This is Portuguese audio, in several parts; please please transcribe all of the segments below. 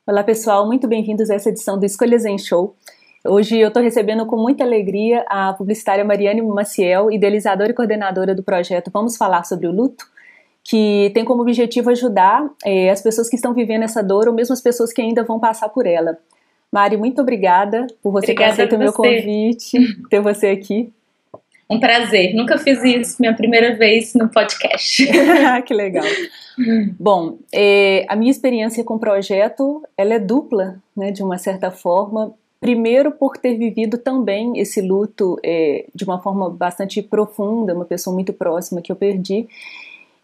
Olá pessoal, muito bem-vindos a essa edição do Escolhas em Show. Hoje eu estou recebendo com muita alegria a publicitária Mariane Maciel, idealizadora e coordenadora do projeto Vamos Falar sobre o Luto, que tem como objetivo ajudar as pessoas que estão vivendo essa dor ou mesmo as pessoas que ainda vão passar por ela. Mari, muito obrigada por você ter aceito o meu convite, ter você aqui. Um prazer, nunca fiz isso, minha primeira vez no podcast. Que legal. Bom, a minha experiência com o projeto, ela é dupla, né, de uma certa forma. Primeiro, por ter vivido também esse luto de uma forma bastante profunda, uma pessoa muito próxima que eu perdi,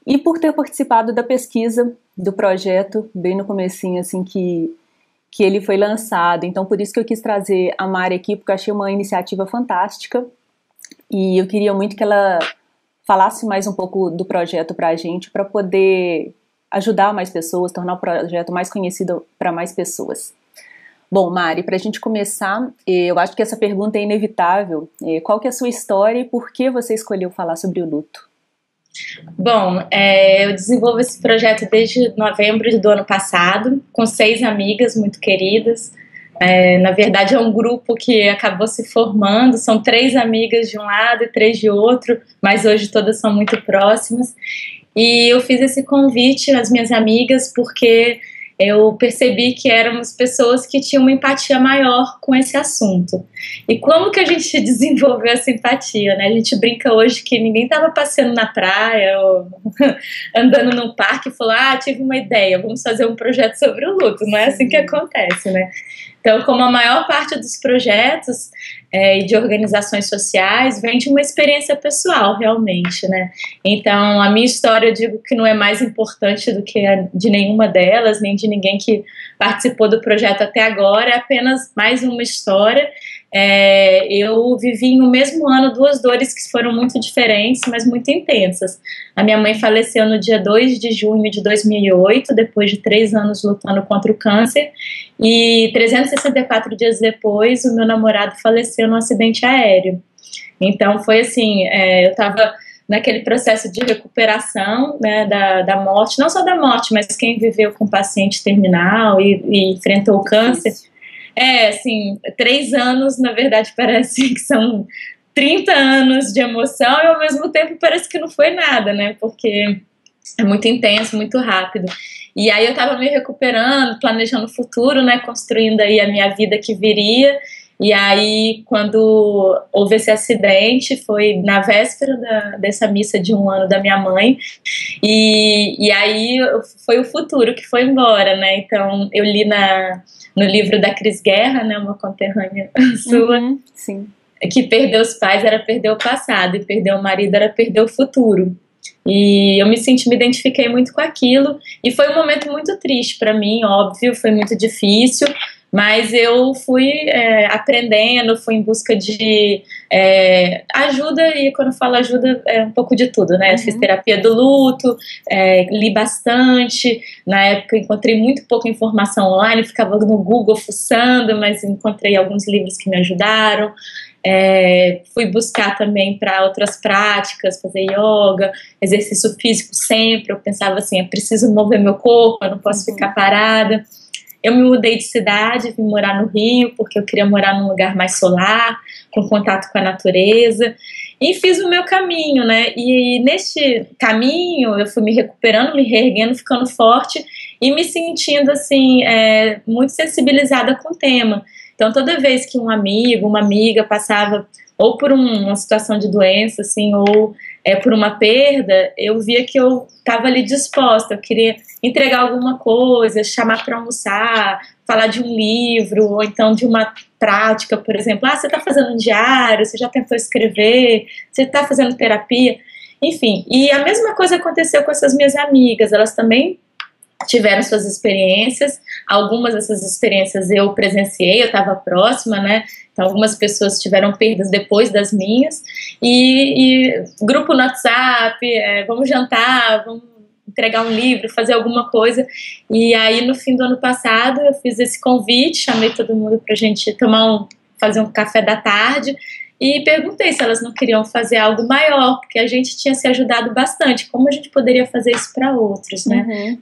e por ter participado da pesquisa do projeto, bem no comecinho, assim, que ele foi lançado. Então, por isso que eu quis trazer a Mari aqui, porque eu achei uma iniciativa fantástica, e eu queria muito que ela falasse mais um pouco do projeto para a gente, para poder ajudar mais pessoas, tornar o projeto mais conhecido para mais pessoas. Bom, Mari, para a gente começar, eu acho que essa pergunta é inevitável. Qual que é a sua história e por que você escolheu falar sobre o luto? Bom, eu desenvolvo esse projeto desde novembro do ano passado, com 6 amigas muito queridas. Na verdade é um grupo que acabou se formando, são 3 amigas de um lado e 3 de outro, mas hoje todas são muito próximas. E eu fiz esse convite às minhas amigas porque eu percebi que éramos pessoas que tinham uma empatia maior com esse assunto. E como que a gente desenvolveu essa empatia, né? A gente brinca hoje que ninguém estava passeando na praia ou andando no parque e falou, tive uma ideia, vamos fazer um projeto sobre o luto. Não é assim que acontece, né? Então, como a maior parte dos projetos e de organizações sociais vem de uma experiência pessoal, realmente, né? Então, a minha história, eu digo que não é mais importante do que a de nenhuma delas, nem de ninguém que participou do projeto até agora, é apenas mais uma história. Eu vivi no mesmo ano 2 dores que foram muito diferentes, mas muito intensas. A minha mãe faleceu no dia 2 de junho de 2008, depois de 3 anos lutando contra o câncer, e 364 dias depois o meu namorado faleceu num acidente aéreo. Então foi assim, eu estava naquele processo de recuperação, né, da morte, não só da morte, mas quem viveu com paciente terminal e enfrentou o câncer. Assim, 3 anos, na verdade, parece que são 30 anos de emoção e ao mesmo tempo parece que não foi nada, né? Porque é muito intenso, muito rápido. E aí eu tava me recuperando, planejando o futuro, né? Construindo aí a minha vida que viria. E aí, quando houve esse acidente, foi na véspera dessa missa de 1 ano da minha mãe. E aí foi o futuro que foi embora, né? Então, eu li no livro da Cris Guerra, né, uma conterrânea sua, sim. Que perder os pais era perder o passado e perder o marido era perder o futuro. E eu me identifiquei muito com aquilo e foi um momento muito triste para mim, óbvio, foi muito difícil, mas eu fui aprendendo, fui em busca de ajuda, e quando eu falo ajuda é um pouco de tudo, né? Fiz terapia do luto, li bastante, na época encontrei muito pouca informação online, ficava no Google fuçando, mas encontrei alguns livros que me ajudaram. Fui buscar também para outras práticas, fazer yoga, exercício físico sempre. Eu pensava assim, eu preciso mover meu corpo, eu não posso ficar parada. Eu me mudei de cidade, vim morar no Rio, porque eu queria morar num lugar mais solar, com contato com a natureza, e fiz o meu caminho, né? E neste caminho eu fui me recuperando, me reerguendo, ficando forte e me sentindo assim, muito sensibilizada com o tema. Então, toda vez que um amigo, uma amiga passava ou por uma situação de doença, assim, ou por uma perda, eu via que eu estava ali disposta, eu queria entregar alguma coisa, chamar para almoçar, falar de um livro, ou então de uma prática, por exemplo. Você está fazendo um diário, você já tentou escrever, você está fazendo terapia, enfim. E a mesma coisa aconteceu com essas minhas amigas, elas também tiveram suas experiências, algumas dessas experiências eu presenciei, eu estava próxima, né? Então algumas pessoas tiveram perdas depois das minhas, e grupo no WhatsApp, vamos jantar, vamos entregar um livro, fazer alguma coisa. E aí no fim do ano passado eu fiz esse convite, chamei todo mundo pra gente fazer um café da tarde, e perguntei se elas não queriam fazer algo maior, porque a gente tinha se ajudado bastante, como a gente poderia fazer isso para outros, né?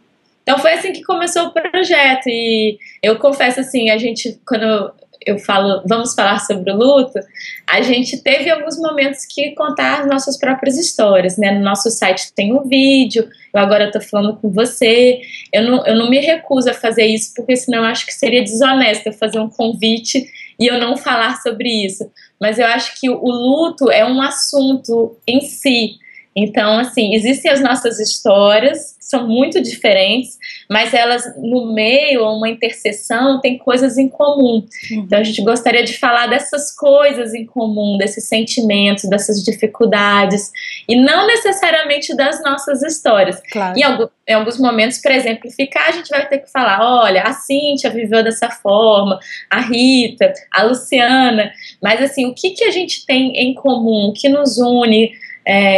Então foi assim que começou o projeto. E eu confesso assim, a gente, quando eu falo, vamos falar sobre o luto, a gente teve alguns momentos que contar as nossas próprias histórias, né? No nosso site tem um vídeo, eu agora estou falando com você, eu não me recuso a fazer isso, porque senão eu acho que seria desonesto eu fazer um convite e eu não falar sobre isso. Mas eu acho que o luto é um assunto em si. Então, assim, existem as nossas histórias, que são muito diferentes, mas elas, no meio, uma interseção, tem coisas em comum. Então, a gente gostaria de falar dessas coisas em comum, desses sentimentos, dessas dificuldades, e não necessariamente das nossas histórias. Claro. Em alguns momentos, para exemplificar, a gente vai ter que falar, olha, a Cíntia viveu dessa forma, a Rita, a Luciana, mas, assim, o que a gente tem em comum, o que nos une,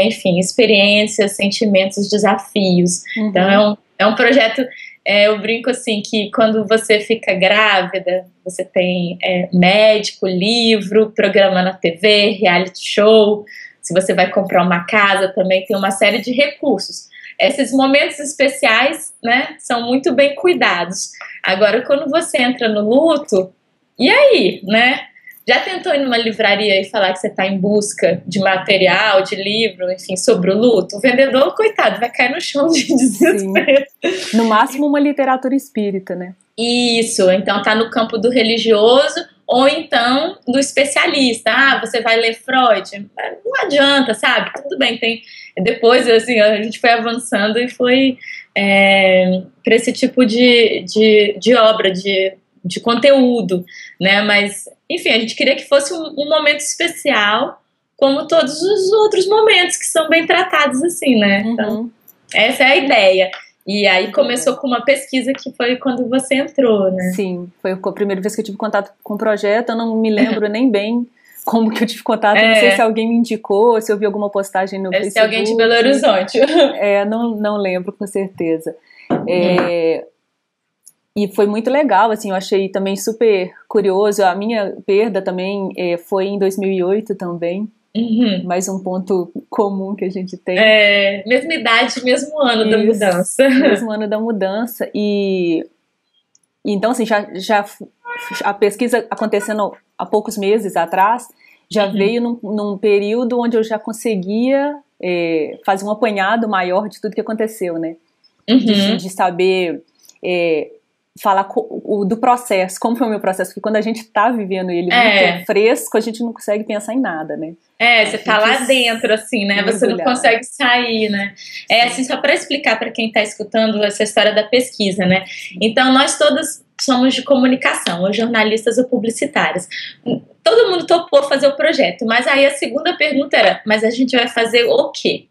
enfim, experiências, sentimentos, desafios. Então é um projeto, eu brinco assim, que quando você fica grávida, você tem médico, livro, programa na TV, reality show, se você vai comprar uma casa também tem uma série de recursos. Esses momentos especiais, né, são muito bem cuidados. Agora, quando você entra no luto, e aí, né? Já tentou ir numa livraria e falar que você está em busca de material, de livro, enfim, sobre o luto? O vendedor, coitado, vai cair no chão de desespero. Sim. No máximo uma literatura espírita, né? Isso, então tá no campo do religioso ou então do especialista. Ah, você vai ler Freud? Não adianta, sabe? Tudo bem, tem... Depois, assim, a gente foi avançando e foi para esse tipo de obra, de conteúdo, né? Mas, enfim, a gente queria que fosse um momento especial, como todos os outros momentos que são bem tratados assim, né? Então, essa é a ideia. E aí começou com uma pesquisa que foi quando você entrou, né? Sim, foi a primeira vez que eu tive contato com o projeto, eu não me lembro nem bem como que eu tive contato, não sei se alguém me indicou, se eu vi alguma postagem no Facebook. Se alguém de Belo Horizonte. Não lembro com certeza. E foi muito legal, assim, eu achei também super curioso. A minha perda também foi em 2008 também. Mais um ponto comum que a gente tem. Mesma idade, mesmo ano da mudança. Mesmo ano da mudança. E então, assim, já a pesquisa acontecendo há poucos meses atrás, já veio num período onde eu já conseguia fazer um apanhado maior de tudo que aconteceu, né? De saber... falar do processo, como foi o meu processo, porque quando a gente tá vivendo ele muito fresco, a gente não consegue pensar em nada, né? Você tá lá dentro, assim, né? Você não consegue sair, né? Assim, só para explicar para quem tá escutando essa história da pesquisa, né? Então, nós todas somos de comunicação, ou jornalistas ou publicitários. Todo mundo topou fazer o projeto, mas aí a segunda pergunta era, mas a gente vai fazer o quê?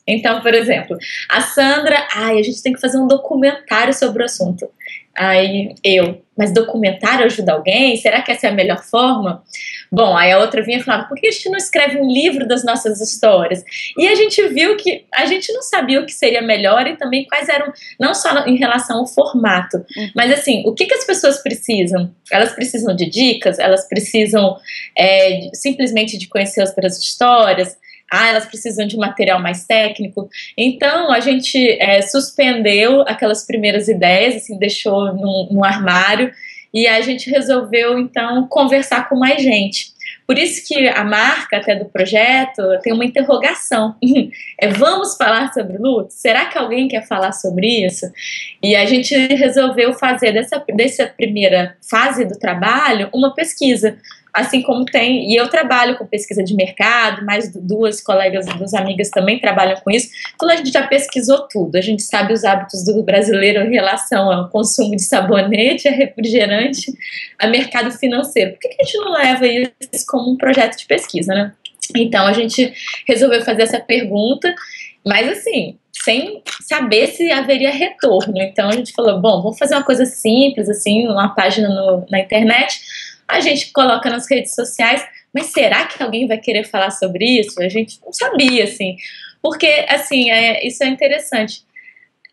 Então, por exemplo, a Sandra, a gente tem que fazer um documentário sobre o assunto. Aí mas documentário ajuda alguém? Será que essa é a melhor forma? Bom, aí a outra vinha e falava, por que a gente não escreve um livro das nossas histórias? E a gente viu que a gente não sabia o que seria melhor e também quais eram, não só em relação ao formato, mas assim, o que as pessoas precisam? Elas precisam de dicas? Elas precisam simplesmente de conhecer outras histórias? Elas precisam de material mais técnico. Então, a gente suspendeu aquelas primeiras ideias, assim, deixou no armário, e a gente resolveu, então, conversar com mais gente. Por isso que a marca até do projeto tem uma interrogação. Vamos falar sobre luto? Será que alguém quer falar sobre isso? E a gente resolveu fazer dessa primeira fase do trabalho uma pesquisa. Assim como tem, e eu trabalho com pesquisa de mercado, mais duas colegas, duas amigas também trabalham com isso, então a gente já pesquisou tudo, a gente sabe os hábitos do brasileiro em relação ao consumo de sabonete, a refrigerante, a mercado financeiro. Por que a gente não leva isso como um projeto de pesquisa, né? Então a gente resolveu fazer essa pergunta, mas assim, sem saber se haveria retorno. Então a gente falou, bom, vamos fazer uma coisa simples, assim, uma página na internet, a gente coloca nas redes sociais, mas será que alguém vai querer falar sobre isso? A gente não sabia, assim, porque, assim, isso é interessante.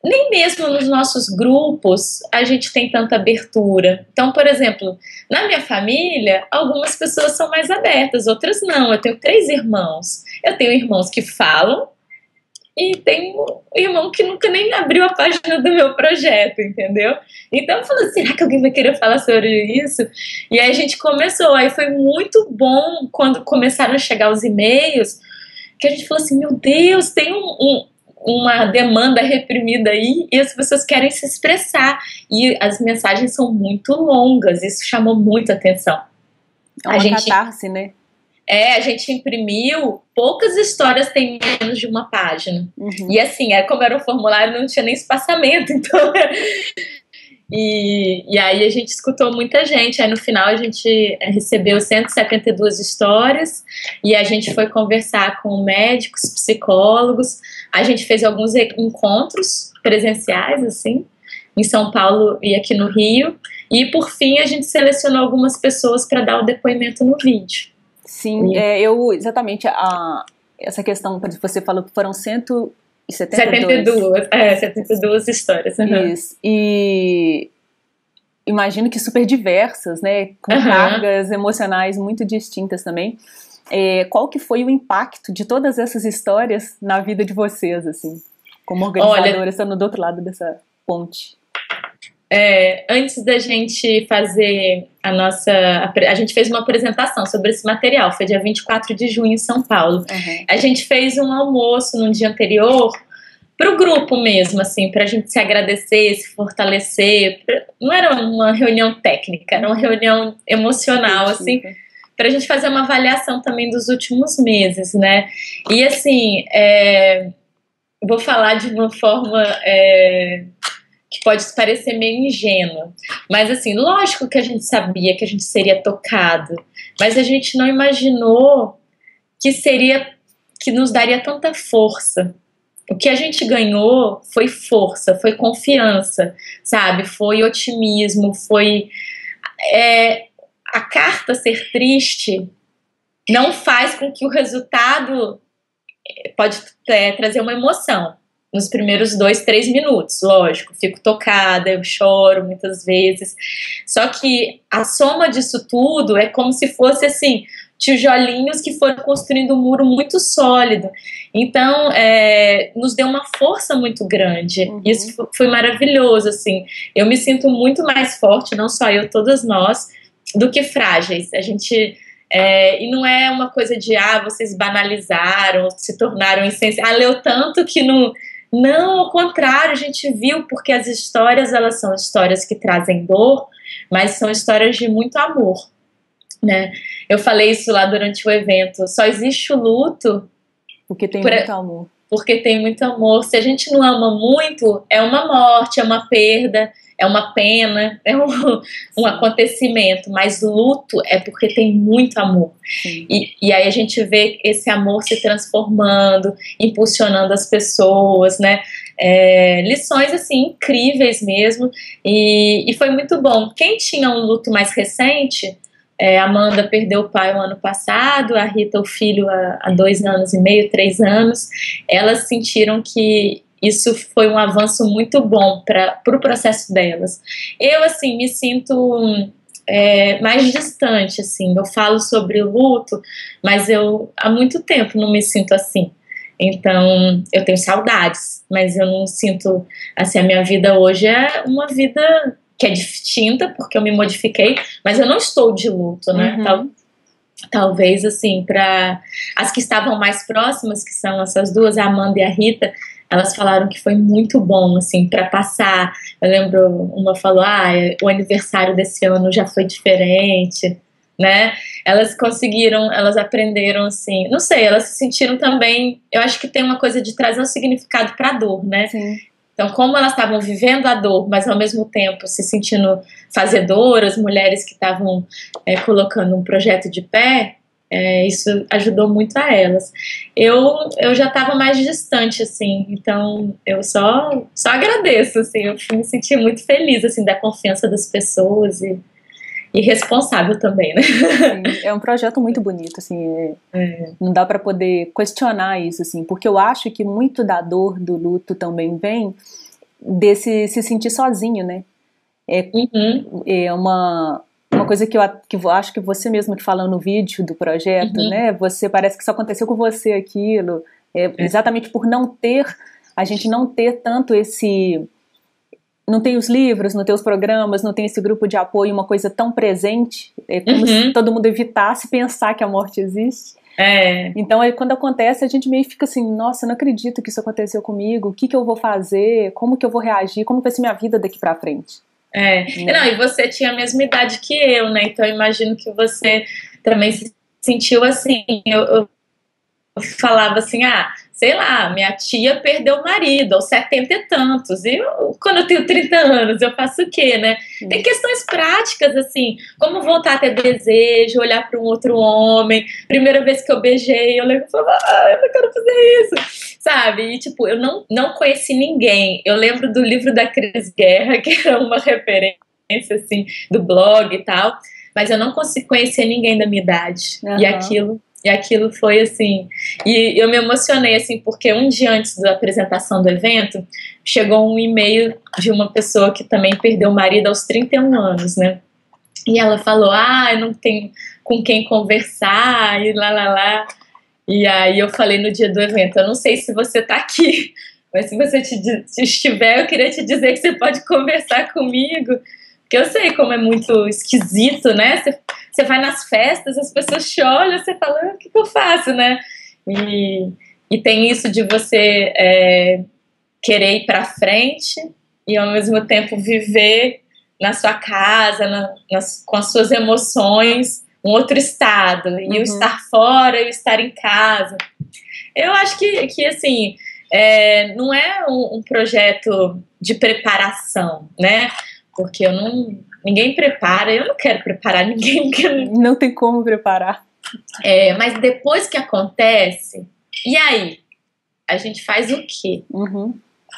Nem mesmo nos nossos grupos a gente tem tanta abertura. Então, por exemplo, na minha família, algumas pessoas são mais abertas, outras não. Eu tenho 3 irmãos. Eu tenho irmãos que falam e tem um irmão que nunca nem abriu a página do meu projeto, entendeu? Então eu falei, será que alguém vai querer falar sobre isso? E aí a gente começou, aí foi muito bom quando começaram a chegar os e-mails, que a gente falou assim, meu Deus, tem uma demanda reprimida aí e as pessoas querem se expressar. E as mensagens são muito longas, isso chamou muita atenção. É uma catarse, né? A gente imprimiu, poucas histórias têm menos de uma página. Uhum. E assim, como era um formulário, não tinha nem espaçamento, então... E aí a gente escutou muita gente. Aí no final a gente recebeu 172 histórias e a gente foi conversar com médicos, psicólogos. A gente fez alguns encontros presenciais, assim, em São Paulo e aqui no Rio. E por fim a gente selecionou algumas pessoas para dar o depoimento no vídeo. Sim, exatamente essa questão que você falou que foram 72 histórias. Uhum. Isso. E imagino que super diversas, né? Com cargas emocionais muito distintas também. Qual que foi o impacto de todas essas histórias na vida de vocês, assim? Como organizadora, estando do outro lado dessa ponte. Antes da gente fazer a gente fez uma apresentação sobre esse material, foi dia 24 de junho em São Paulo. Uhum. A gente fez um almoço no dia anterior para o grupo mesmo, assim, para a gente se agradecer, se fortalecer. Não era uma reunião técnica, era uma reunião emocional, assim, para a gente fazer uma avaliação também dos últimos meses, né? E assim, vou falar de uma forma que pode parecer meio ingênua, mas assim, lógico que a gente sabia que a gente seria tocado, mas a gente não imaginou que nos daria tanta força. O que a gente ganhou foi força, foi confiança, sabe? Foi otimismo, foi... a carta ser triste não faz com que o resultado pode trazer uma emoção. Nos primeiros 2, 3 minutos, lógico, fico tocada, eu choro muitas vezes, só que a soma disso tudo é como se fosse assim, tijolinhos que foram construindo um muro muito sólido, então nos deu uma força muito grande. Isso foi maravilhoso, assim, eu me sinto muito mais forte, não só eu, todas nós, do que frágeis. A gente... e não é uma coisa de vocês banalizaram, se tornaram essenciais, leu tanto que não, ao contrário, a gente viu, porque as histórias, elas são histórias que trazem dor, mas são histórias de muito amor, né? Eu falei isso lá durante o evento, só existe o luto porque tem muito amor. Porque tem muito amor. Se a gente não ama muito, é uma morte, é uma perda, é uma pena, é um acontecimento, mas luto é porque tem muito amor. E aí a gente vê esse amor se transformando, impulsionando as pessoas, né? Lições assim incríveis mesmo, e foi muito bom. Quem tinha um luto mais recente, a Amanda perdeu o pai o ano passado, a Rita o filho há 2 anos e meio, 3 anos, elas sentiram que isso foi um avanço muito bom para o processo delas. Eu, assim, me sinto mais distante, assim. Eu falo sobre o luto, mas eu há muito tempo não me sinto assim. Então, eu tenho saudades, mas eu não sinto... Assim, a minha vida hoje é uma vida que é distinta, porque eu me modifiquei, mas eu não estou de luto, né? Então, talvez, assim, para as que estavam mais próximas, que são essas duas, a Amanda e a Rita, elas falaram que foi muito bom, assim, para passar. Eu lembro, uma falou, o aniversário desse ano já foi diferente, né? Elas conseguiram, elas aprenderam, assim, não sei, elas se sentiram também, eu acho que tem uma coisa de trazer um significado para a dor, né? Sim. Então, como elas estavam vivendo a dor, mas ao mesmo tempo se sentindo fazedoras, mulheres que estavam colocando um projeto de pé, isso ajudou muito a elas. Eu já estava mais distante, assim, então eu só agradeço, assim, eu me senti muito feliz, assim, da confiança das pessoas e responsável também, né? Sim, é um projeto muito bonito, assim, não dá para poder questionar isso, assim, porque eu acho que muito da dor do luto também vem desse se sentir sozinho, né? É uma coisa que eu acho que você mesmo que falando no vídeo do projeto, né? Você parece que só aconteceu com você aquilo, Exatamente por a gente não ter tanto não tem os livros, não tem os programas, não tem esse grupo de apoio, uma coisa tão presente, é como se todo mundo evitasse pensar que a morte existe. Então, quando acontece, a gente meio fica assim, nossa, eu não acredito que isso aconteceu comigo, o que eu vou fazer, como que eu vou reagir, como vai ser minha vida daqui pra frente. Não, e você tinha a mesma idade que eu, né, então eu imagino que você também se sentiu assim, eu falava assim, sei lá, minha tia perdeu o marido aos 70 e tantos, e quando eu tenho 30 anos, eu faço o quê, né? Tem questões práticas, assim, como voltar a ter desejo, olhar para um outro homem, primeira vez que eu beijei, eu lembro e falava, eu não quero fazer isso, sabe? E, tipo, eu não conheci ninguém, eu lembro do livro da Cris Guerra, que era uma referência, assim, do blog e tal, mas eu não consegui conhecer ninguém da minha idade, e aquilo foi assim, e eu me emocionei assim, porque um dia antes da apresentação do evento, chegou um e-mail de uma pessoa que também perdeu o marido aos 31 anos, né? E ela falou, eu não tenho com quem conversar, e lá. E aí eu falei no dia do evento, eu não sei se você tá aqui, mas se você estiver, eu queria te dizer que você pode conversar comigo, porque eu sei como é muito esquisito, né? Você vai nas festas, as pessoas te olham, você fala, o que eu faço, né? E tem isso de você querer ir pra frente e ao mesmo tempo viver na sua casa, com as suas emoções, um outro estado, e o estar fora e o estar em casa. Eu acho que assim, não é um projeto de preparação, né? Porque ninguém prepara, eu não quero preparar ninguém. Não tem como preparar. Mas depois que acontece, e aí? A gente faz o quê?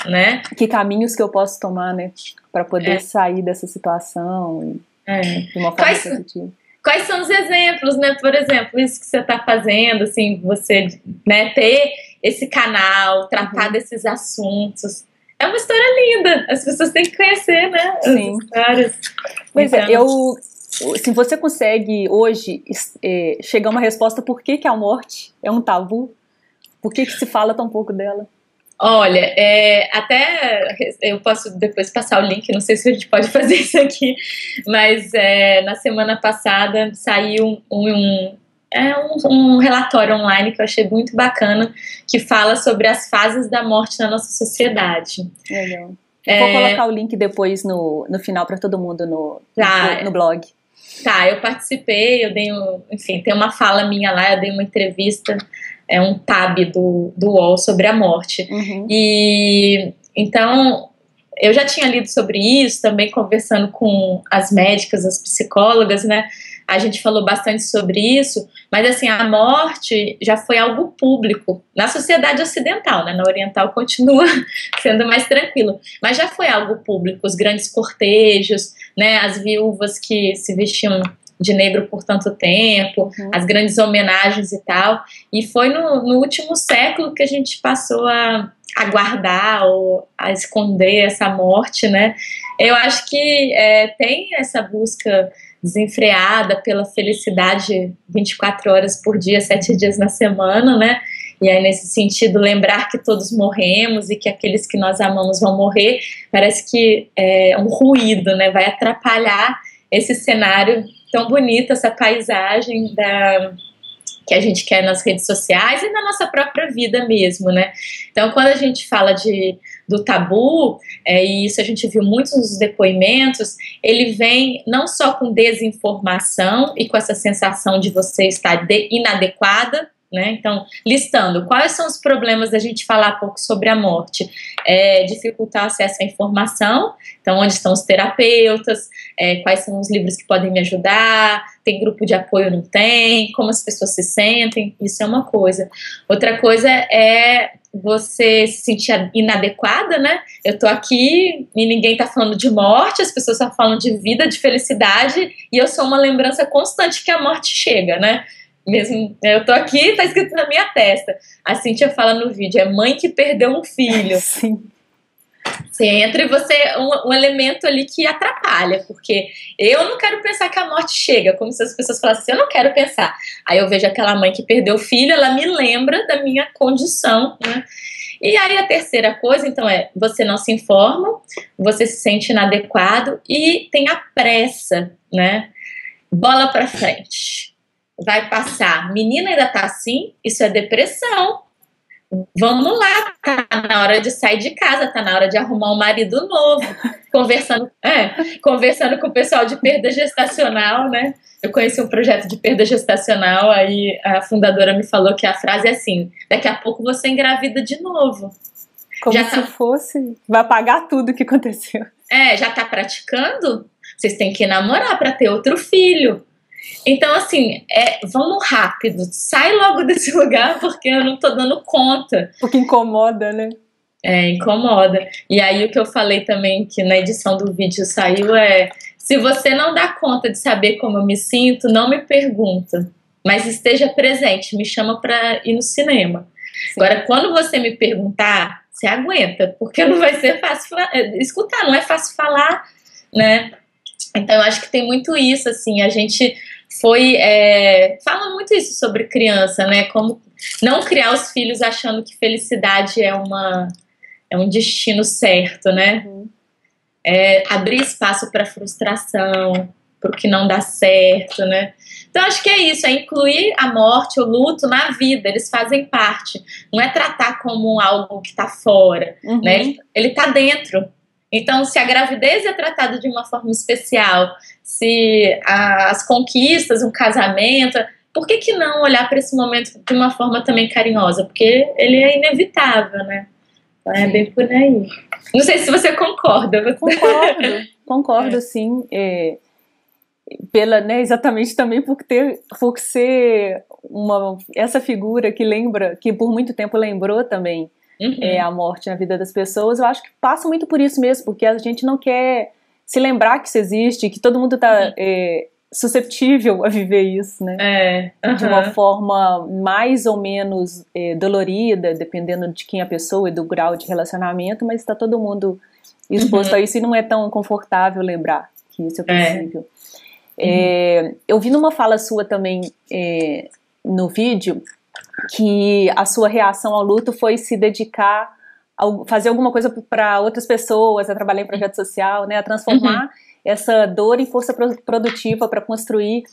Né? Que caminhos que eu posso tomar, né? Para poder sair dessa situação de uma forma positiva. Quais são os exemplos, né? Por exemplo, isso que você está fazendo, assim, você, né, ter esse canal, tratar desses assuntos. É uma história linda, as pessoas têm que conhecer, né? Sim. As histórias. Pois se você consegue hoje chegar a uma resposta por que a morte é um tabu, por que se fala tão pouco dela? Olha, até eu posso depois passar o link, não sei se a gente pode fazer isso aqui, mas na semana passada saiu um relatório online que eu achei muito bacana, que fala sobre as fases da morte na nossa sociedade. Legal. Eu vou colocar o link depois no final para todo mundo no blog. Tá, eu participei, enfim, tem uma fala minha lá, eu dei uma entrevista, um tab do UOL sobre a morte. E então eu já tinha lido sobre isso, também conversando com as médicas, as psicólogas, né? A gente falou bastante sobre isso, mas assim, a morte já foi algo público na sociedade ocidental, né? Na oriental continua sendo mais tranquilo, mas já foi algo público, os grandes cortejos, né? As viúvas que se vestiam de negro por tanto tempo, as grandes homenagens e tal, e foi no último século que a gente passou a guardar ou a esconder essa morte, né? Eu acho que tem essa busca desenfreada pela felicidade 24 horas por dia, 7 dias na semana, né? E aí, nesse sentido, lembrar que todos morremos e que aqueles que nós amamos vão morrer, parece que é um ruído, né? Vai atrapalhar esse cenário tão bonito, essa paisagem que a gente quer nas redes sociais e na nossa própria vida mesmo, né? Então, quando a gente fala do tabu, e isso a gente viu muitos nos depoimentos, ele vem não só com desinformação e com essa sensação de você estar inadequada, né? Então, listando quais são os problemas da gente falar pouco sobre a morte. Dificultar o acesso à informação, então onde estão os terapeutas, quais são os livros que podem me ajudar, tem grupo de apoio, não tem, como as pessoas se sentem, isso é uma coisa. Outra coisa é você se sentir inadequada, né? Eu tô aqui e ninguém tá falando de morte, as pessoas só falam de vida, de felicidade, e eu sou uma lembrança constante que a morte chega, né? Mesmo, eu tô aqui, tá escrito na minha testa. A Cíntia fala no vídeo, é mãe que perdeu um filho. Sim. Você entra e você é um elemento ali que atrapalha, porque eu não quero pensar que a morte chega, como se as pessoas falassem assim, eu não quero pensar. Aí eu vejo aquela mãe que perdeu o filho, ela me lembra da minha condição, né? E aí a terceira coisa, então, você não se informa, você se sente inadequado e tem a pressa, né? Bola pra frente. Vai passar. Menina ainda tá assim? Isso é depressão. Vamos lá, tá na hora de sair de casa, tá na hora de arrumar um marido novo, conversando com o pessoal de perda gestacional, né? Eu conheci um projeto de perda gestacional, aí a fundadora me falou que a frase é assim, daqui a pouco você engravida de novo. Como já se fosse, vai apagar tudo que aconteceu. Já tá praticando? Vocês têm que namorar para ter outro filho. Então, assim, vamos rápido, sai logo desse lugar porque eu não tô dando conta. Porque incomoda, né? Incomoda. E aí o que eu falei também, que na edição do vídeo saiu, se você não dá conta de saber como eu me sinto, não me pergunta, mas esteja presente, me chama pra ir no cinema. Sim. Agora, quando você me perguntar, você aguenta, porque não vai ser fácil escutar, não é fácil falar, né? Então, eu acho que tem muito isso, assim, a gente fala muito isso sobre criança, né? Como não criar os filhos achando que felicidade é um destino certo, né? Uhum. Abrir espaço para frustração, para o que não dá certo, né? Então, acho que é isso, incluir a morte, o luto na vida, eles fazem parte. Não é tratar como algo que está fora, uhum. né? Ele está dentro. Então, se a gravidez é tratada de uma forma especial, se as conquistas, um casamento, por que não olhar para esse momento de uma forma também carinhosa? Porque ele é inevitável, né? Então é bem por aí. Não sei se você concorda. Concordo sim. Exatamente também por ser essa figura que lembra, que por muito tempo lembrou também a morte na vida das pessoas. Eu acho que passa muito por isso mesmo, porque a gente não quer se lembrar que isso existe, que todo mundo está susceptível a viver isso, né? De uma forma mais ou menos dolorida, dependendo de quem é a pessoa e do grau de relacionamento, mas está todo mundo exposto a isso e não é tão confortável lembrar que isso é possível. Eu vi numa fala sua também no vídeo que a sua reação ao luto foi se dedicar a fazer alguma coisa para outras pessoas, a trabalhar em projeto social, né, a transformar essa dor em força produtiva para construir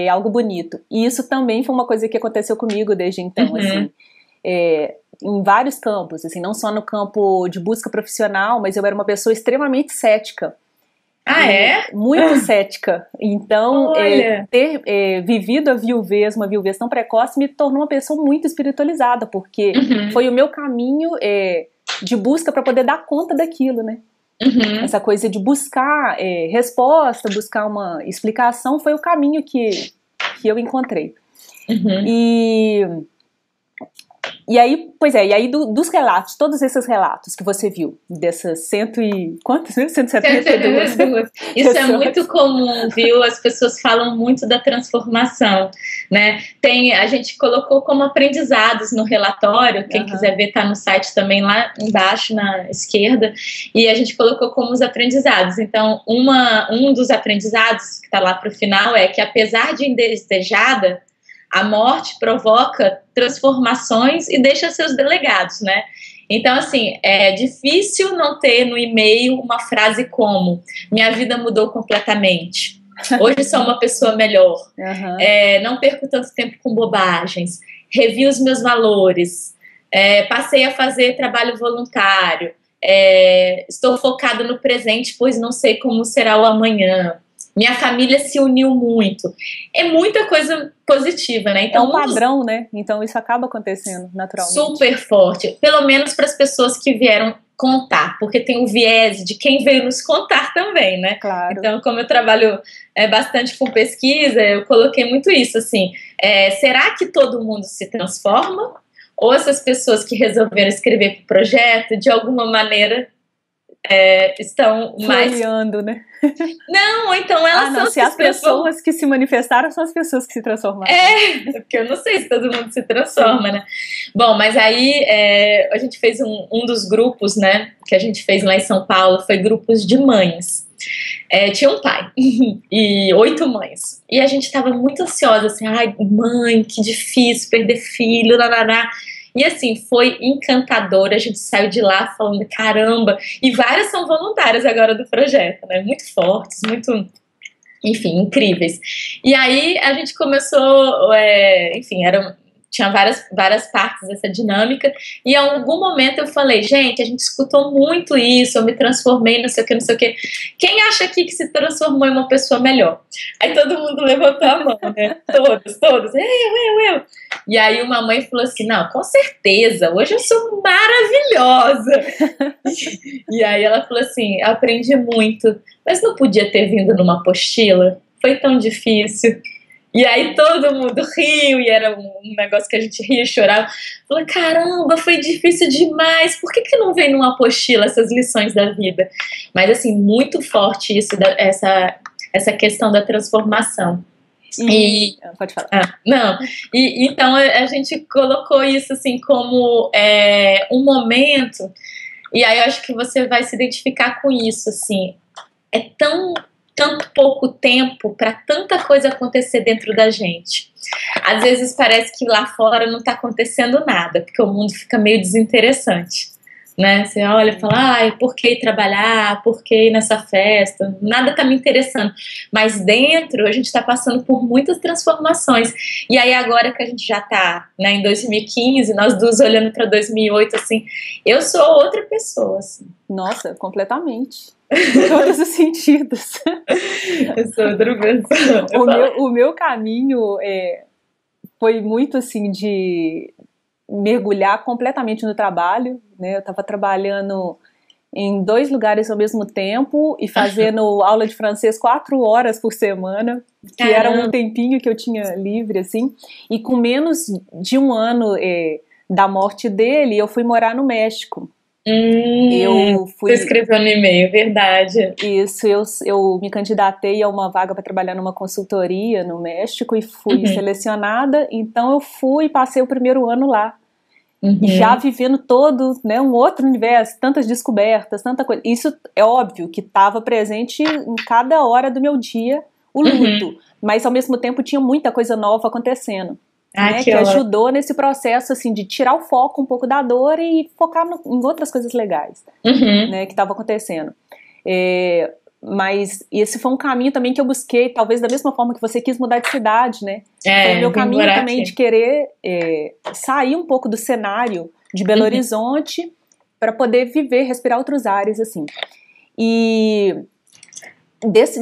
algo bonito. E isso também foi uma coisa que aconteceu comigo desde então, assim, em vários campos, assim, não só no campo de busca profissional, mas eu era uma pessoa extremamente cética. Muito cética. Então, ter vivido uma viuvez tão precoce me tornou uma pessoa muito espiritualizada, porque foi o meu caminho de busca para poder dar conta daquilo, né? Essa coisa de buscar resposta, buscar uma explicação, foi o caminho que eu encontrei. E aí, dos relatos, todos esses relatos que você viu, dessas 172 Isso é muito comum, viu? As pessoas falam muito da transformação, né? A gente colocou como aprendizados no relatório, quem quiser ver tá no site também lá embaixo na esquerda, e a gente colocou como os aprendizados. Então, um dos aprendizados que tá lá pro final é que apesar de indesejada, a morte provoca transformações e deixa seus delegados, né? Então, assim, é difícil não ter no e-mail uma frase como: minha vida mudou completamente, hoje sou uma pessoa melhor, não perco tanto tempo com bobagens, revi os meus valores, passei a fazer trabalho voluntário, estou focada no presente, pois não sei como será o amanhã. Minha família se uniu muito. É muita coisa positiva, né? Então, é um padrão, né? Então isso acaba acontecendo naturalmente. Super forte. Pelo menos para as pessoas que vieram contar, porque tem o viés de quem veio nos contar também, né? Claro. Então, como eu trabalho bastante com pesquisa, eu coloquei muito isso, assim. Será que todo mundo se transforma? Ou essas pessoas que resolveram escrever para o projeto, de alguma maneira, estão mais... Floreando, né? Não, ou então elas são... Se as pessoas que se manifestaram são as pessoas que se transformaram. Porque eu não sei se todo mundo se transforma, né? Bom, mas aí a gente fez um dos grupos, né, que a gente fez lá em São Paulo, foi grupos de mães. Tinha um pai e 8 mães. E a gente tava muito ansiosa, assim, ai, mãe, que difícil perder filho, lá. E assim, foi encantador, a gente saiu de lá falando, caramba, e várias são voluntárias agora do projeto, né, muito fortes, muito, enfim, incríveis. E aí a gente começou, enfim, tinha várias partes dessa dinâmica, e em algum momento eu falei, gente, a gente escutou muito isso, eu me transformei, não sei o que, quem acha aqui que se transformou em uma pessoa melhor? Aí todo mundo levantou a mão, né, todos, eu. E aí uma mãe falou assim, não, com certeza, hoje eu sou maravilhosa. E aí ela falou assim, eu aprendi muito, mas não podia ter vindo numa apostila, foi tão difícil. E aí todo mundo riu, e era um negócio que a gente ria e chorava. Falei, caramba, foi difícil demais, por que não vem numa apostila essas lições da vida? Mas assim, muito forte isso, essa questão da transformação. Pode falar. Então a gente colocou isso assim como um momento, e aí eu acho que você vai se identificar com isso, assim, tanto pouco tempo para tanta coisa acontecer dentro da gente. Às vezes parece que lá fora não está acontecendo nada, porque o mundo fica meio desinteressante, né? Você olha e fala, ai, por que ir trabalhar? Por que ir nessa festa? Nada está me interessando. Mas dentro a gente está passando por muitas transformações. E aí agora que a gente já está, né, em 2015, nós duas olhando para 2008, assim, eu sou outra pessoa, assim. Nossa, completamente. Em todos os sentidos. Eu sou outra pessoa. O meu caminho foi muito assim de mergulhar completamente no trabalho, né? Eu estava trabalhando em 2 lugares ao mesmo tempo e fazendo aula de francês 4 horas por semana, que era um tempinho que eu tinha livre, assim, e com menos de 1 ano da morte dele, eu fui morar no México. Você escreveu no e-mail, verdade. Isso, eu me candidatei a uma vaga para trabalhar numa consultoria no México e fui selecionada, então eu fui e passei o primeiro ano lá. Já vivendo todo, né, um outro universo, tantas descobertas, tanta coisa. Isso é óbvio que estava presente em cada hora do meu dia, o luto, mas ao mesmo tempo tinha muita coisa nova acontecendo. Né, que ajudou nesse processo assim, de tirar o foco um pouco da dor e focar em outras coisas legais, né, que estavam acontecendo. Mas esse foi um caminho também que eu busquei, talvez da mesma forma que você quis mudar de cidade, né? Foi o meu caminho também de querer sair um pouco do cenário de Belo Horizonte para poder viver, respirar outros ares, assim. E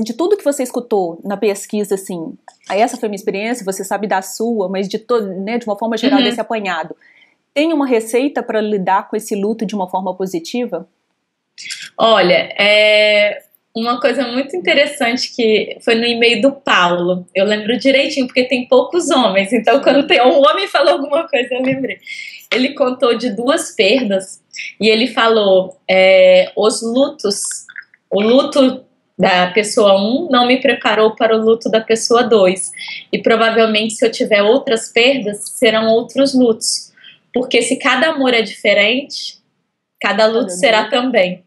de tudo que você escutou na pesquisa, assim, essa foi a minha experiência, você sabe da sua, mas de uma forma geral desse apanhado, tem uma receita para lidar com esse luto de uma forma positiva? Olha, uma coisa muito interessante que foi no e-mail do Paulo, eu lembro direitinho, porque tem poucos homens, então quando tem um homem falou alguma coisa, eu lembrei. Ele contou de 2 perdas, e ele falou, o luto da pessoa 1 não me preparou para o luto da pessoa 2. E provavelmente se eu tiver outras perdas, serão outros lutos. Porque se cada amor é diferente, cada luto será também.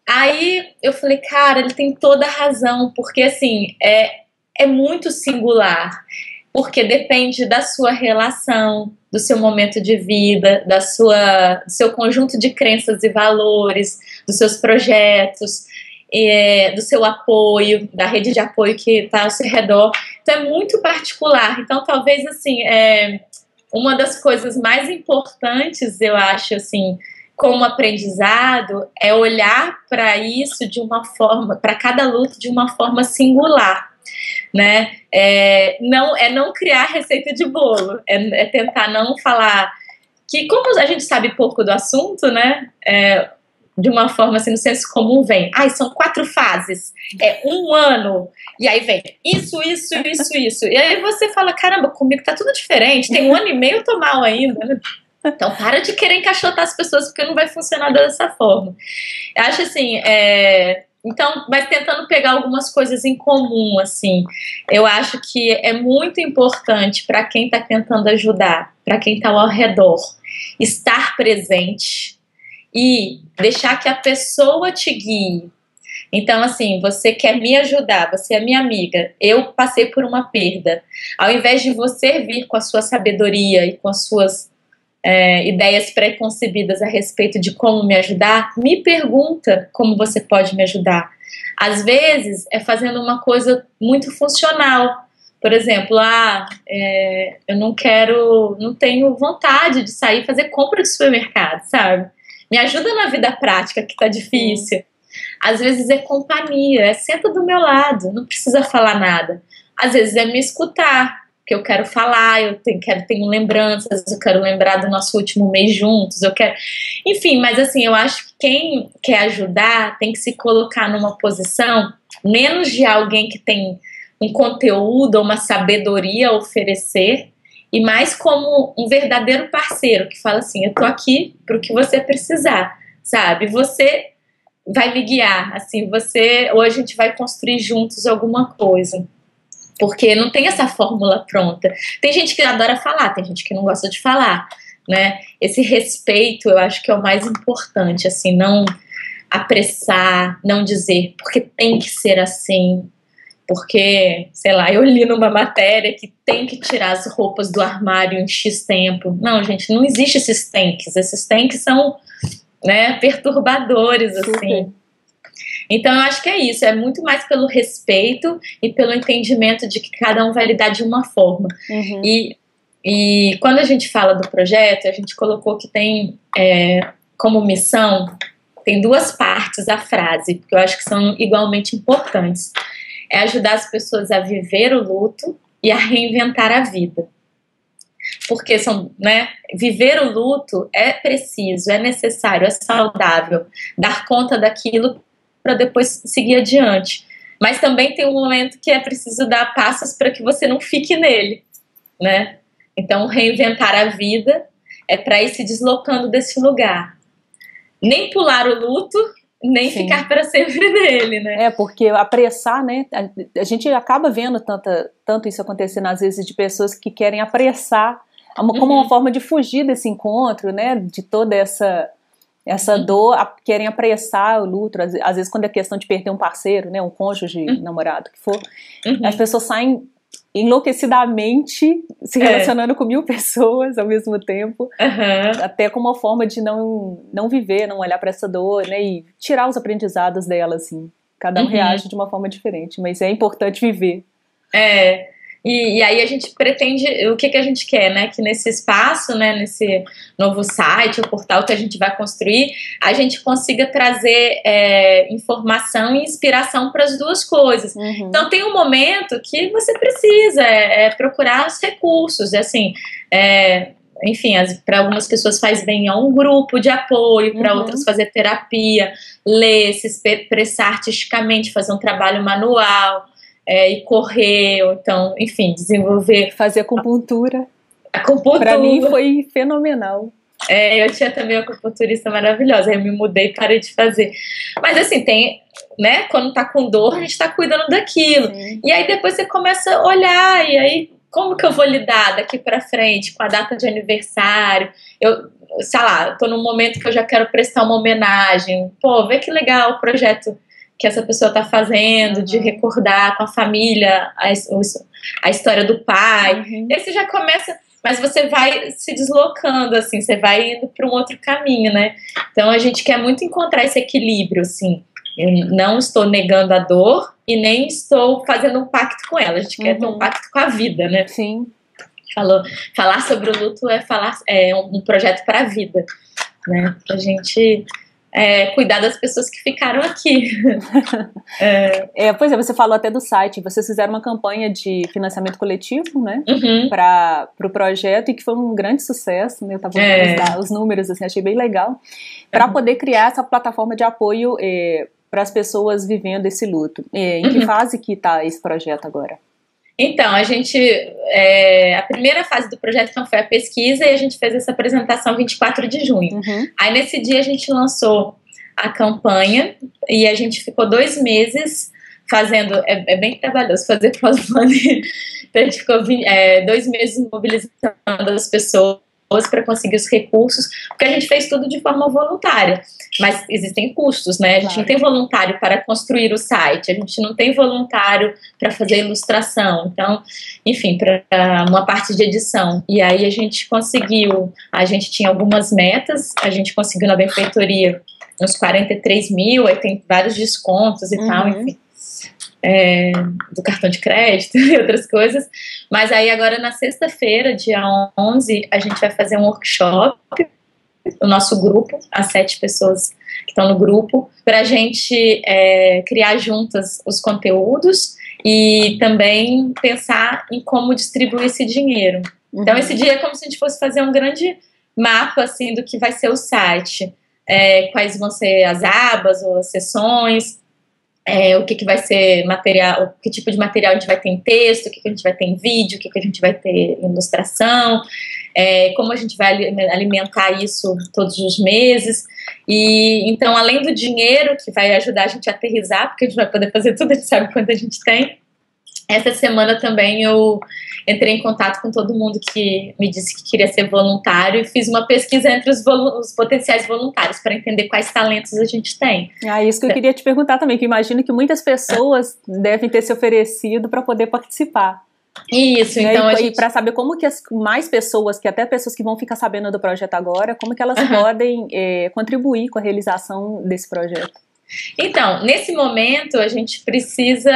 Aí eu falei, cara, ele tem toda a razão, porque assim, é muito singular. Porque depende da sua relação, do seu momento de vida, do seu conjunto de crenças e valores, dos seus projetos, do seu apoio, da rede de apoio que está ao seu redor. Então é muito particular. Então talvez assim, uma das coisas mais importantes, eu acho, assim, como aprendizado, é olhar para isso de uma forma, para cada luto de uma forma singular, né? Não criar receita de bolo, é tentar não falar que, como a gente sabe pouco do assunto, né? De uma forma assim, no senso comum vem, são 4 fases, 1 ano, e aí vem isso, e aí você fala, caramba, comigo tá tudo diferente, tem 1 ano e meio, eu tô mal ainda, Então, para de querer encaixotar as pessoas, porque não vai funcionar dessa forma. Eu acho assim, então, mas tentando pegar algumas coisas em comum, assim, eu acho que é muito importante para quem está tentando ajudar, para quem está ao redor, estar presente e deixar que a pessoa te guie. Então, assim, você quer me ajudar, você é minha amiga, eu passei por uma perda. Ao invés de você vir com a sua sabedoria e com as suas ideias pré-concebidas a respeito de como me ajudar, me pergunta como você pode me ajudar. Às vezes, é fazendo uma coisa muito funcional. Por exemplo, eu não tenho vontade de sair e fazer compra de supermercado, sabe? Me ajuda na vida prática, que tá difícil. Sim. Às vezes é companhia, senta do meu lado, não precisa falar nada. Às vezes é me escutar, porque eu quero falar, tenho lembranças, eu quero lembrar do nosso último mês juntos, enfim, mas assim, eu acho que quem quer ajudar tem que se colocar numa posição menos de alguém que tem um conteúdo ou uma sabedoria a oferecer, e mais como um verdadeiro parceiro que fala assim, eu tô aqui pro que você precisar, sabe? Você vai me guiar, assim, ou a gente vai construir juntos alguma coisa. Porque não tem essa fórmula pronta. Tem gente que adora falar, tem gente que não gosta de falar, né? Esse respeito, eu acho que é o mais importante, assim, não apressar, não dizer, porque tem que ser assim, porque, sei lá, eu li numa matéria que tem que tirar as roupas do armário em X tempo. Não, gente, não existe esses tanks são, né, perturbadores, assim. Super. Então eu acho que é isso, é muito mais pelo respeito e pelo entendimento de que cada um vai lidar de uma forma. Uhum. E quando a gente fala do projeto, a gente colocou que tem como missão, tem duas partes a frase, porque eu acho que são igualmente importantes. É ajudar as pessoas a viver o luto e a reinventar a vida. Porque viver o luto é preciso, é necessário, é saudável, dar conta daquilo para depois seguir adiante. Mas também tem um momento que é preciso dar passos para que você não fique nele, né? Então, reinventar a vida é para ir se deslocando desse lugar. Nem pular o luto, nem Sim. ficar para sempre nele, né? Porque apressar, né? A gente acaba vendo tanto isso acontecendo às vezes de pessoas que querem apressar como uma forma de fugir desse encontro, né? De toda essa dor, querem apressar o luto, às vezes quando é questão de perder um parceiro, né, um cônjuge, namorado, que for, as pessoas saem enlouquecidamente se relacionando com 1000 pessoas ao mesmo tempo, até como uma forma de não viver, não olhar para essa dor, né, e tirar os aprendizados dela, assim. Cada um reage de uma forma diferente, mas é importante viver. E aí a gente pretende, o que a gente quer, né? Que nesse espaço, né, nesse novo site, o portal que a gente vai construir, a gente consiga trazer informação e inspiração para as duas coisas. Então tem um momento que você precisa procurar os recursos, assim, enfim, para algumas pessoas faz bem a um grupo de apoio, para outras fazer terapia, ler, se expressar artisticamente, fazer um trabalho manual, e correr, ou então, enfim, desenvolver... Fazer acupuntura. Acupuntura. Pra mim foi fenomenal. Eu tinha também uma acupunturista maravilhosa, aí eu me mudei e parei de fazer. Mas assim, tem, né, quando tá com dor, a gente tá cuidando daquilo. Sim. E aí depois você começa a olhar, e aí, como que eu vou lidar daqui pra frente com a data de aniversário? Sei lá, eu tô num momento que eu já quero prestar uma homenagem. Pô, vê que legal o projeto que essa pessoa está fazendo, de recordar com a família a história do pai. E aí você já começa, mas você vai se deslocando, assim, você vai indo para um outro caminho, né? Então a gente quer muito encontrar esse equilíbrio, assim. Eu não estou negando a dor e nem estou fazendo um pacto com ela. A gente quer ter um pacto com a vida, né? Sim. Falar sobre o luto é um projeto para a vida, né? Pra gente... cuidar das pessoas que ficaram aqui. Pois é, você falou até do site, vocês fizeram uma campanha de financiamento coletivo, né, para o projeto, e que foi um grande sucesso, né, eu estava vendo os números, assim, achei bem legal, para poder criar essa plataforma de apoio para as pessoas vivendo esse luto. Em que fase que está esse projeto agora? Então, a primeira fase do projeto então, foi a pesquisa e a gente fez essa apresentação 24 de junho. Aí, nesse dia, a gente lançou a campanha e a gente ficou 2 meses fazendo, é bem trabalhoso fazer crowdfunding, então a gente ficou 2 meses mobilizando as pessoas para conseguir os recursos, porque a gente fez tudo de forma voluntária, mas existem custos, né? A gente não tem voluntário para construir o site, a gente não tem voluntário para fazer ilustração, então, enfim, para uma parte de edição. E aí a gente tinha algumas metas, a gente conseguiu na benfeitoria uns 43 mil, aí tem vários descontos e tal, enfim. Do cartão de crédito e outras coisas, mas aí agora na sexta-feira, dia 11, a gente vai fazer um workshop, o nosso grupo, as 7 pessoas que estão no grupo, para a gente criar juntas os conteúdos e também pensar em como distribuir esse dinheiro. Então esse dia é como se a gente fosse fazer um grande mapa assim, do que vai ser o site, quais vão ser as abas ou as seções, o que vai ser material, que tipo de material a gente vai ter em texto, o que a gente vai ter em vídeo, o que a gente vai ter em ilustração, como a gente vai alimentar isso todos os meses. E então, além do dinheiro que vai ajudar a gente a aterrissar, porque a gente vai poder fazer tudo, a gente sabe quanto a gente tem, essa semana também eu entrei em contato com todo mundo que me disse que queria ser voluntário e fiz uma pesquisa entre os potenciais voluntários para entender quais talentos a gente tem. Isso que eu queria te perguntar também, que eu imagino que muitas pessoas devem ter se oferecido para poder participar. Isso, então e para saber como que as mais pessoas, que até pessoas que vão ficar sabendo do projeto agora, como que elas podem contribuir com a realização desse projeto. Então, nesse momento, a gente precisa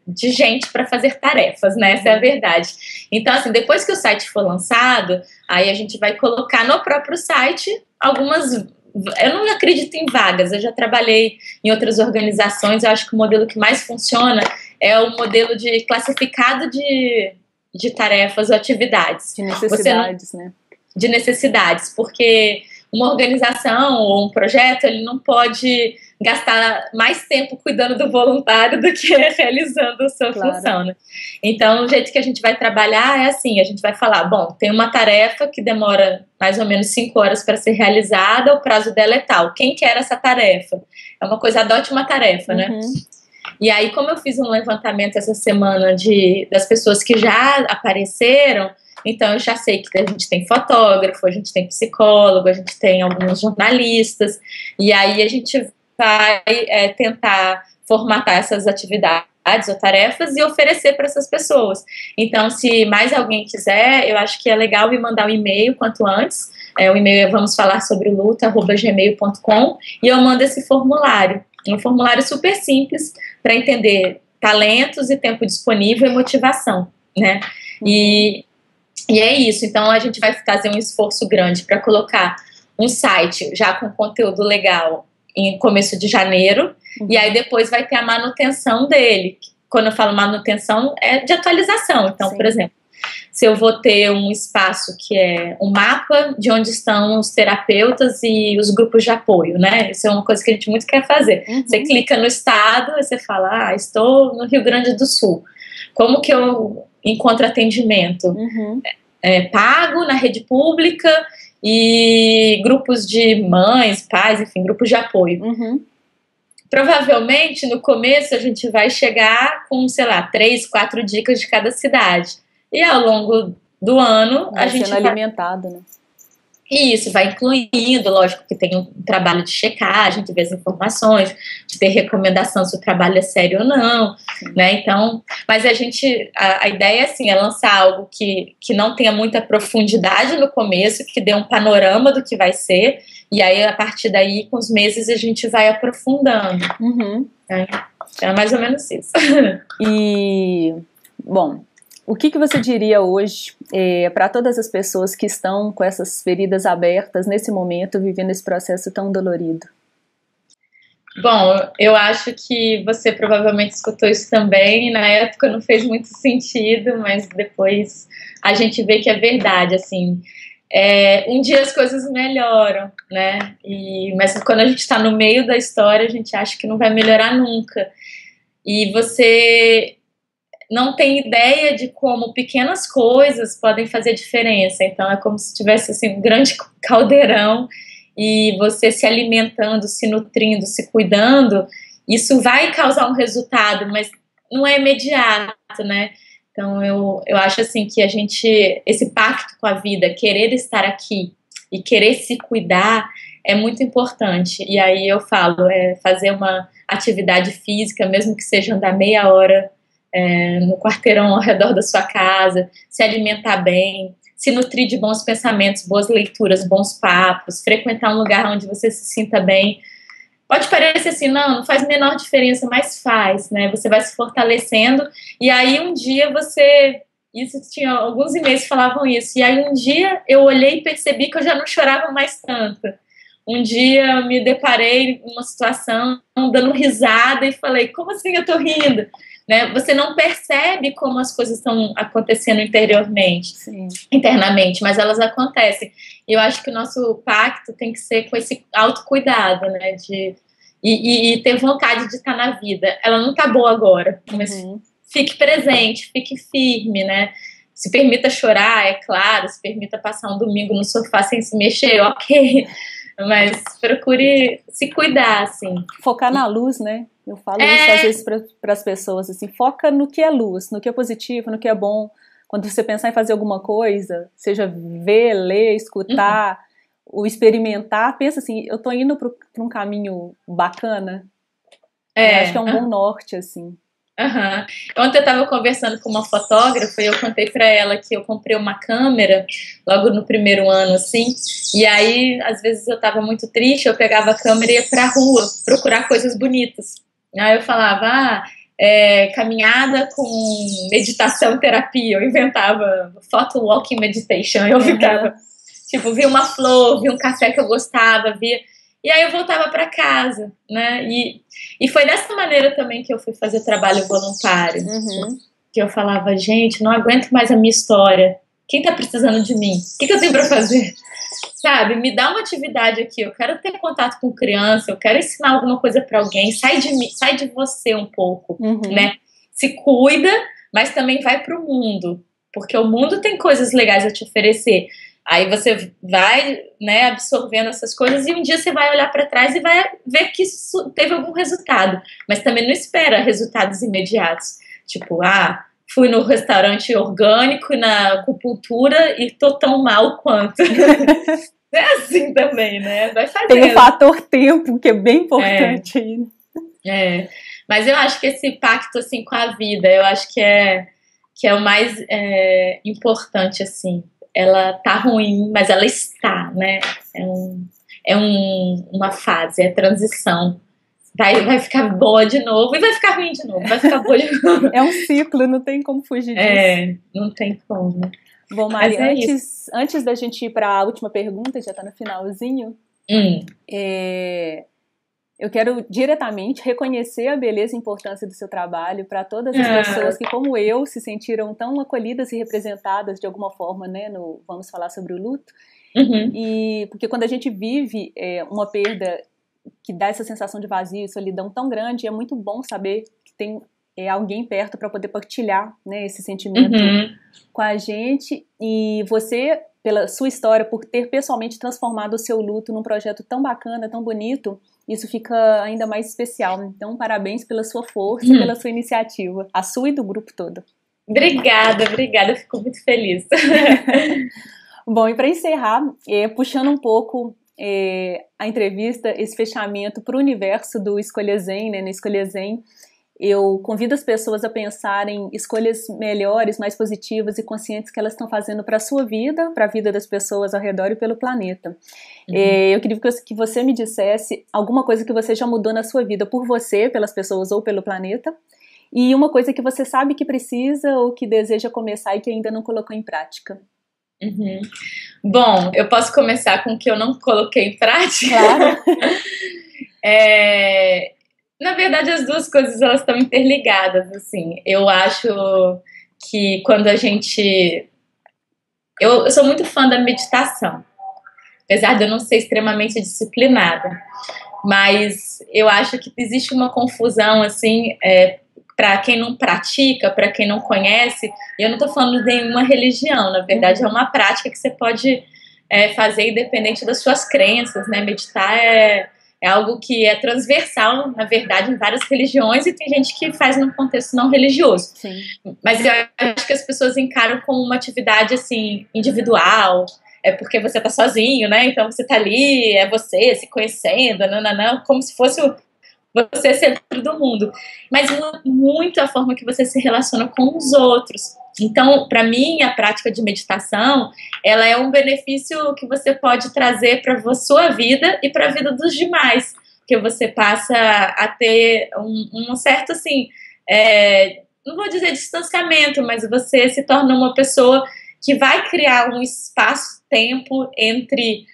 de gente para fazer tarefas, né? Essa é a verdade. Então, assim, depois que o site for lançado, aí a gente vai colocar no próprio site algumas... Eu não acredito em vagas, eu já trabalhei em outras organizações, eu acho que o modelo que mais funciona é o modelo de classificado de tarefas ou atividades. De necessidades, né? De necessidades, porque... uma organização ou um projeto, ele não pode gastar mais tempo cuidando do voluntário do que realizando a sua função, né? Então, o jeito que a gente vai trabalhar é assim, a gente vai falar, bom, tem uma tarefa que demora mais ou menos 5 horas para ser realizada, o prazo dela é tal. Quem quer essa tarefa? É uma coisa, adote uma tarefa, né? E aí, como eu fiz um levantamento essa semana das pessoas que já apareceram, então eu já sei que a gente tem fotógrafo, a gente tem psicólogo, a gente tem alguns jornalistas, e aí a gente vai tentar formatar essas atividades ou tarefas e oferecer para essas pessoas. Então, se mais alguém quiser, eu acho que é legal me mandar um e-mail quanto antes. O e-mail é vamosfalarsobreluta@gmail.com e eu mando esse formulário. Um formulário super simples para entender talentos e tempo disponível e motivação, né? E é isso, então a gente vai fazer um esforço grande para colocar um site já com conteúdo legal em começo de janeiro, e aí depois vai ter a manutenção dele. Quando eu falo manutenção, é de atualização. Então, por exemplo, se eu vou ter um espaço que é um mapa de onde estão os terapeutas e os grupos de apoio, né? Isso é uma coisa que a gente muito quer fazer. Você clica no estado e você fala, estou no Rio Grande do Sul. Como que eu encontro atendimento? Pago na rede pública e grupos de mães, pais, enfim, grupos de apoio. Provavelmente, no começo, a gente vai chegar com, 3, 4 dicas de cada cidade. E ao longo do ano, a gente vai... alimentado, né? Isso, vai incluindo, lógico que tem um trabalho de checagem, de ver as informações, de ter recomendação se o trabalho é sério ou não, né? Então, mas a ideia assim, é lançar algo que não tenha muita profundidade no começo, que dê um panorama do que vai ser, e aí a partir daí, com os meses, a gente vai aprofundando. É mais ou menos isso. E, bom... o que você diria hoje para todas as pessoas que estão com essas feridas abertas nesse momento, vivendo esse processo tão dolorido? Bom, eu acho que você provavelmente escutou isso também, na época não fez muito sentido, mas depois a gente vê que é verdade, assim, um dia as coisas melhoram, né, mas quando a gente está no meio da história, a gente acha que não vai melhorar nunca, e você não tem ideia de como pequenas coisas podem fazer diferença. Então é como se tivesse assim, um grande caldeirão e você se alimentando, se nutrindo, se cuidando, isso vai causar um resultado, mas não é imediato, né? Então eu acho assim que esse pacto com a vida, querer estar aqui e querer se cuidar é muito importante. E aí eu falo, fazer uma atividade física, mesmo que seja andar meia hora no quarteirão ao redor da sua casa, se alimentar bem, se nutrir de bons pensamentos, boas leituras, bons papos, frequentar um lugar onde você se sinta bem. Pode parecer assim, não faz a menor diferença, mas faz, né? Você vai se fortalecendo e aí um dia isso tinha alguns e-mails que falavam isso, e aí um dia eu olhei e percebi que eu já não chorava mais tanto. Um dia eu me deparei numa situação dando risada e falei, como assim eu tô rindo? Né? Você não percebe como as coisas estão acontecendo internamente, mas elas acontecem. E eu acho que o nosso pacto tem que ser com esse autocuidado, né? E ter vontade de estar na vida. Ela não tá boa agora, mas fique presente, fique firme, né? Se permita chorar, é claro, se permita passar um domingo no sofá sem se mexer, ok. Mas procure se cuidar, assim. Focar na luz, né? Eu falo isso às vezes para as pessoas, assim, foca no que é luz, no que é positivo, no que é bom. Quando você pensar em fazer alguma coisa, seja ver, ler, escutar, ou experimentar, pensa assim, eu tô indo para um caminho bacana. Eu acho que é um bom norte, assim. Ontem eu estava conversando com uma fotógrafa e eu contei para ela que eu comprei uma câmera logo no primeiro ano, assim, e aí às vezes eu estava muito triste, eu pegava a câmera e ia pra rua procurar coisas bonitas. Aí eu falava, caminhada com meditação, terapia, eu inventava photo walking meditation, eu ficava, tipo, via uma flor, via um café que eu gostava, e aí eu voltava para casa, né? E foi dessa maneira também que eu fui fazer trabalho voluntário. Que eu falava, gente, não aguento mais a minha história. Quem tá precisando de mim? O que eu tenho para fazer? Sabe, me dá uma atividade aqui. Eu quero ter contato com criança, eu quero ensinar alguma coisa para alguém. Sai de mim, sai de você um pouco, né? Se cuida, mas também vai pro mundo. Porque o mundo tem coisas legais a te oferecer. Aí você vai, né, absorvendo essas coisas e um dia você vai olhar para trás e vai ver que isso teve algum resultado. Mas também não espera resultados imediatos. Tipo, fui no restaurante orgânico, na acupuntura e tô tão mal quanto. É assim também, né? Vai fazendo. Tem o fator tempo, que é bem importante aí. Mas eu acho que esse pacto, assim, com a vida, eu acho que é o mais importante, assim. Ela tá ruim, mas ela está, né? Uma fase, é transição. Vai ficar boa de novo e vai ficar ruim de novo, vai ficar boa de novo. É um ciclo, não tem como fugir disso. Não tem como. Bom, Mari, antes da gente ir para a última pergunta, já tá no finalzinho, eu quero diretamente reconhecer a beleza e importância do seu trabalho para todas as pessoas que, como eu, se sentiram tão acolhidas e representadas de alguma forma, né, no Vamos Falar sobre o Luto. E porque quando a gente vive uma perda que dá essa sensação de vazio e solidão tão grande, é muito bom saber que tem alguém perto para poder partilhar, né, esse sentimento com a gente. E você, pela sua história, por ter pessoalmente transformado o seu luto num projeto tão bacana, tão bonito, isso fica ainda mais especial. Então, parabéns pela sua força e pela sua iniciativa, a sua e do grupo todo. Obrigada, eu fico muito feliz. Bom, e para encerrar, puxando um pouco a entrevista, esse fechamento para o universo do Escolha Zen, né, no Escolha Zen, eu convido as pessoas a pensarem escolhas melhores, mais positivas e conscientes que elas estão fazendo para a sua vida, para a vida das pessoas ao redor e pelo planeta. Eu queria que você me dissesse alguma coisa que você já mudou na sua vida por você, pelas pessoas ou pelo planeta, e uma coisa que você sabe que precisa ou que deseja começar e que ainda não colocou em prática. Bom, eu posso começar com o que eu não coloquei em prática? Claro. Na verdade, as duas coisas elas estão interligadas, assim. Eu acho que quando a gente... Eu sou muito fã da meditação, apesar de eu não ser extremamente disciplinada. Mas eu acho que existe uma confusão, assim, para quem não pratica, para quem não conhece, eu não estou falando de nenhuma religião, na verdade é uma prática que você pode fazer independente das suas crenças, né? Meditar é algo que é transversal, na verdade, em várias religiões, e tem gente que faz num contexto não religioso. Sim. Mas eu acho que as pessoas encaram como uma atividade, assim, individual, porque você tá sozinho, né? Então você tá ali, é você se conhecendo, nananã, como se fosse você centro do mundo. Mas muito a forma que você se relaciona com os outros. Então, para mim, a prática de meditação, ela é um benefício que você pode trazer para a sua vida e para a vida dos demais, porque você passa a ter um certo, assim, não vou dizer distanciamento, mas você se torna uma pessoa que vai criar um espaço-tempo entre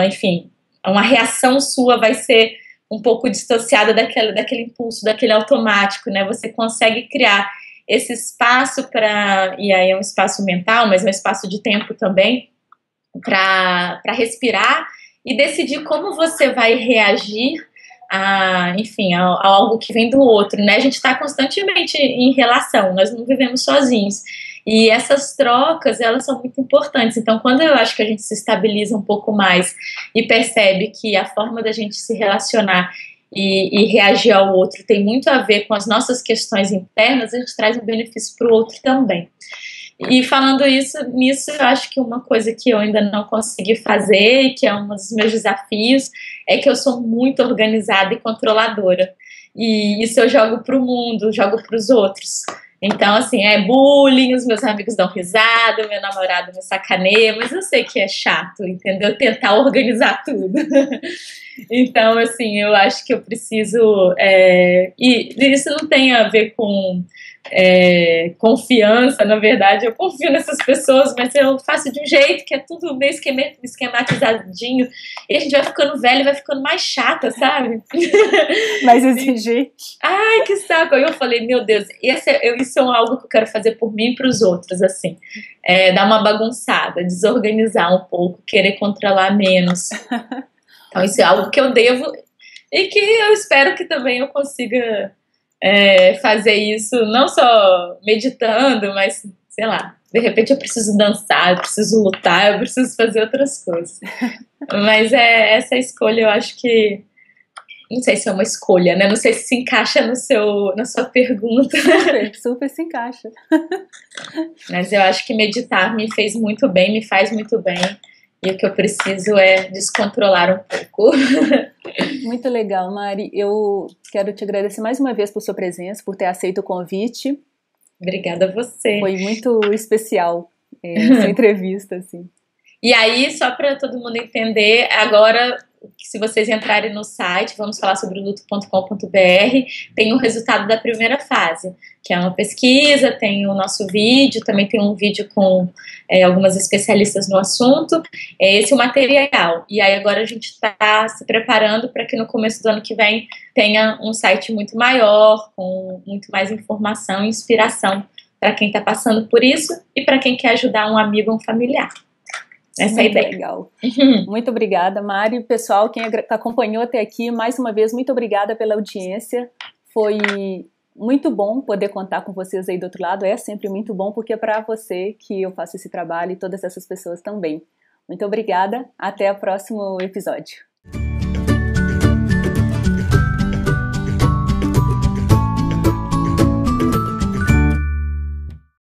enfim, uma reação sua vai ser um pouco distanciada daquele impulso, daquele automático, né? Você consegue criar esse espaço e aí é um espaço mental, mas é um espaço de tempo também, para respirar e decidir como você vai reagir enfim, a algo que vem do outro, né? A gente está constantemente em relação, nós não vivemos sozinhos. E essas trocas, elas são muito importantes. Então, quando eu acho que a gente se estabiliza um pouco mais e percebe que a forma da gente se relacionar e reagir ao outro tem muito a ver com as nossas questões internas, a gente traz um benefício para o outro também. E falando nisso, eu acho que uma coisa que eu ainda não consegui fazer, e que é um dos meus desafios, é que eu sou muito organizada e controladora. E isso eu jogo para o mundo, jogo para os outros. Então, assim, é bullying, os meus amigos dão risada, meu namorado me sacaneia, mas eu sei que é chato, entendeu? Tentar organizar tudo. Então, assim, eu acho que eu preciso... e isso não tem a ver com confiança, na verdade, eu confio nessas pessoas, mas eu faço de um jeito que é tudo meio esquematizadinho, e a gente vai ficando velho e vai ficando mais chata, sabe? Mais exigente. Ai, que saco! Aí eu falei, meu Deus, isso é algo que eu quero fazer por mim e para os outros, assim, dar uma bagunçada, desorganizar um pouco, querer controlar menos. Então isso é algo que eu devo e que eu espero que também eu consiga fazer isso, não só meditando, mas, sei lá, de repente eu preciso dançar, eu preciso lutar, eu preciso fazer outras coisas. Mas essa escolha eu acho que, não sei se é uma escolha, né? Não sei se encaixa na sua pergunta. Super se encaixa. Mas eu acho que meditar me fez muito bem, me faz muito bem. E o que eu preciso é descontrolar um pouco. Muito legal, Mari. Eu quero te agradecer mais uma vez por sua presença, por ter aceito o convite. Obrigada a você. Foi muito especial essa entrevista, assim. E aí, só para todo mundo entender, agora, se vocês entrarem no site, vamos falar sobre luto.com.br, tem o resultado da primeira fase, que é uma pesquisa, tem o nosso vídeo, também tem um vídeo com algumas especialistas no assunto, esse é o material. E aí agora a gente está se preparando para que no começo do ano que vem tenha um site muito maior, com muito mais informação e inspiração para quem está passando por isso e para quem quer ajudar um amigo ou um familiar. Essa é a ideia. Legal. Muito obrigada, Mari. Pessoal, quem acompanhou até aqui, mais uma vez, muito obrigada pela audiência. Foi muito bom poder contar com vocês aí do outro lado. É sempre muito bom, porque é para você que eu faço esse trabalho e todas essas pessoas também. Muito obrigada. Até o próximo episódio.